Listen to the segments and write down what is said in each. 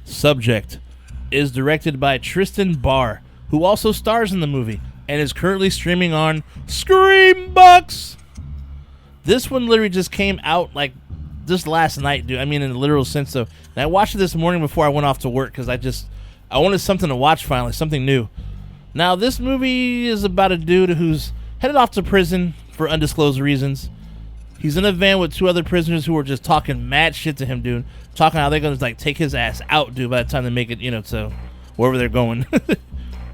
Subject is directed by Tristan Barr, who also stars in the movie and is currently streaming on Screambox. This one literally just came out like just last night, dude. I mean, in the literal sense of. And I watched it this morning before I went off to work because I wanted something to watch finally, something new. Now, this movie is about a dude who's headed off to prison for undisclosed reasons. He's in a van with two other prisoners who are just talking mad shit to him, dude. Talking how they're going to like take his ass out, dude, by the time they make it, to wherever they're going.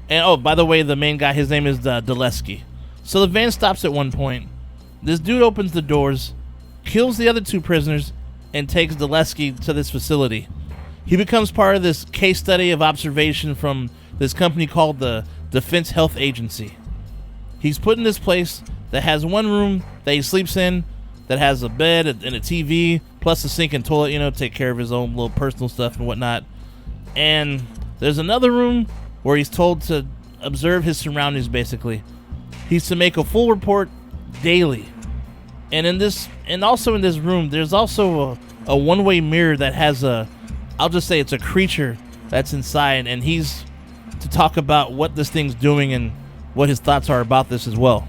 And, oh, by the way, the main guy, his name is Dulesky. So the van stops at one point. This dude opens the doors, kills the other two prisoners, and takes Dulesky to this facility. He becomes part of this case study of observation from this company called the Defense Health Agency. He's put in this place that has one room that he sleeps in, that has a bed and a TV, plus a sink and toilet, take care of his own little personal stuff and whatnot. And there's another room where he's told to observe his surroundings, basically. He's to make a full report daily. And also in this room, there's also a one-way mirror that has I'll just say it's a creature that's inside, and he's to talk about what this thing's doing and what his thoughts are about this as well.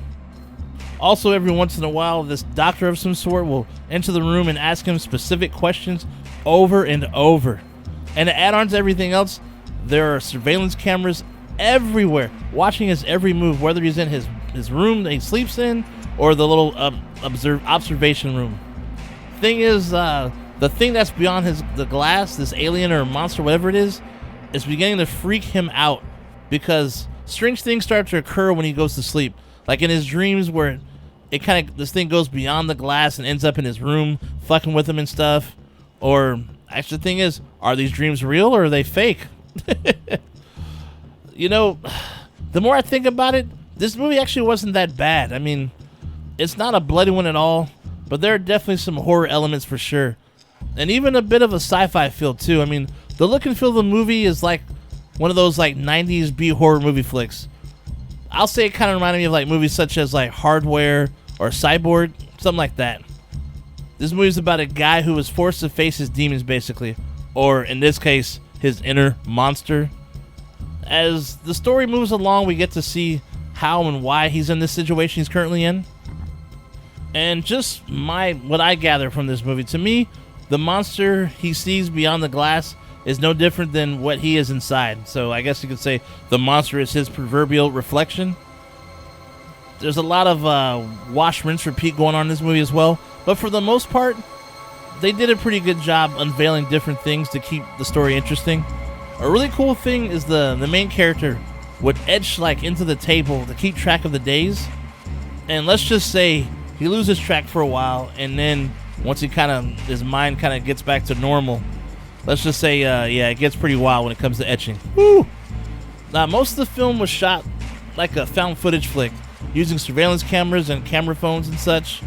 Also, every once in a while, this doctor of some sort will enter the room and ask him specific questions over and over. And to add on to everything else, there are surveillance cameras everywhere, watching his every move, whether he's in his room that he sleeps in or the little observation room. Thing is, the thing that's beyond the glass, this alien or monster, whatever it is beginning to freak him out because strange things start to occur when he goes to sleep. Like in his dreams where this thing goes beyond the glass and ends up in his room, fucking with him and stuff. Or, actually, the thing is, are these dreams real or are they fake? The more I think about it, this movie actually wasn't that bad. I mean, it's not a bloody one at all, but there are definitely some horror elements for sure. And even a bit of a sci-fi feel, too. I mean, the look and feel of the movie is like one of those, 90s B-horror movie flicks. I'll say it kind of reminded me of, movies such as, Hardware or Cyborg, something like that. This movie is about a guy who was forced to face his demons, basically. Or, in this case, his inner monster. As the story moves along, we get to see how and why he's in this situation he's currently in. And just what I gather from this movie, to me, the monster he sees beyond the glass is no different than what he is inside. So I guess you could say the monster is his proverbial reflection. There's a lot of wash, rinse, repeat going on in this movie as well. But for the most part, they did a pretty good job unveiling different things to keep the story interesting. A really cool thing is the main character would etch into the table to keep track of the days. And let's just say he loses track for a while, and then once his mind gets back to normal, let's just say, it gets pretty wild when it comes to etching. Woo! Now, most of the film was shot like a found footage flick, using surveillance cameras and camera phones and such.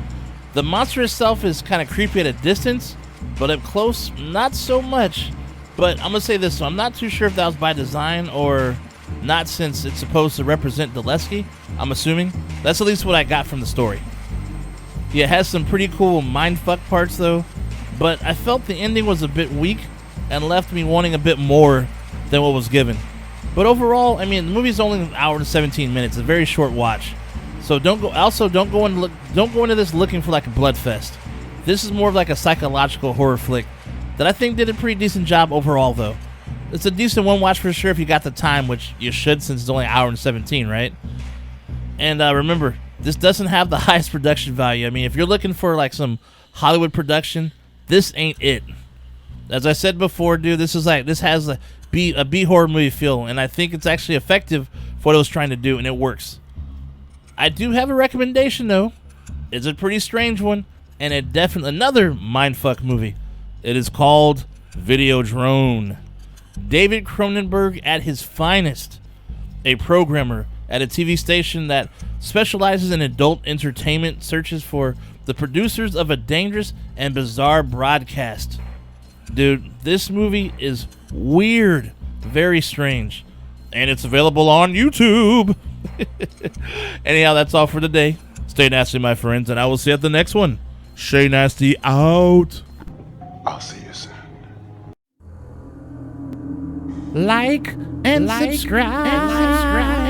The monster itself is kind of creepy at a distance, but up close, not so much. But I'm going to say this, so I'm not too sure if that was by design or not, since it's supposed to represent Dulesky, I'm assuming. That's at least what I got from the story. Yeah, it has some pretty cool mindfuck parts, though, but I felt the ending was a bit weak and left me wanting a bit more than what was given. But overall, I mean, the movie's only an hour and 17 minutes. It's a very short watch. So don't go into this looking for a blood fest. This is more of a psychological horror flick that I think did a pretty decent job overall, though. It's a decent one watch for sure if you got the time, which you should, since it's only an hour and 17, right? And remember, this doesn't have the highest production value. I mean, if you're looking for some Hollywood production, this ain't it. As I said before, dude, this has a B horror movie feel, and I think it's actually effective for what it was trying to do, and it works. I do have a recommendation, though. It's a pretty strange one, and it definitely another mindfuck movie. It is called Videodrone. David Cronenberg at his finest, a programmer at a TV station that specializes in adult entertainment, searches for the producers of a dangerous and bizarre broadcast. Dude, this movie is weird, very strange, and it's available on YouTube. Anyhow, that's all for today. Stay nasty, my friends, and I will see you at the next one. Shay Nasty out. I'll see you soon. like and subscribe.